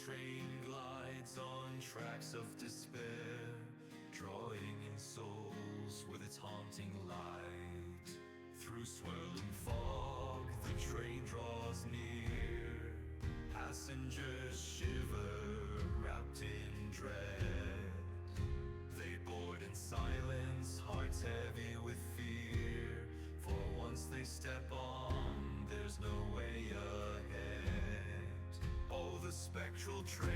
train glides on tracks of despair, drawing in souls with its haunting light. Through swirling fog, the train draws near. Passengers shiver, wrapped in dread. They board in silence, hearts heavy with fear. For once they step on, there's no way ahead. Oh, the spectral train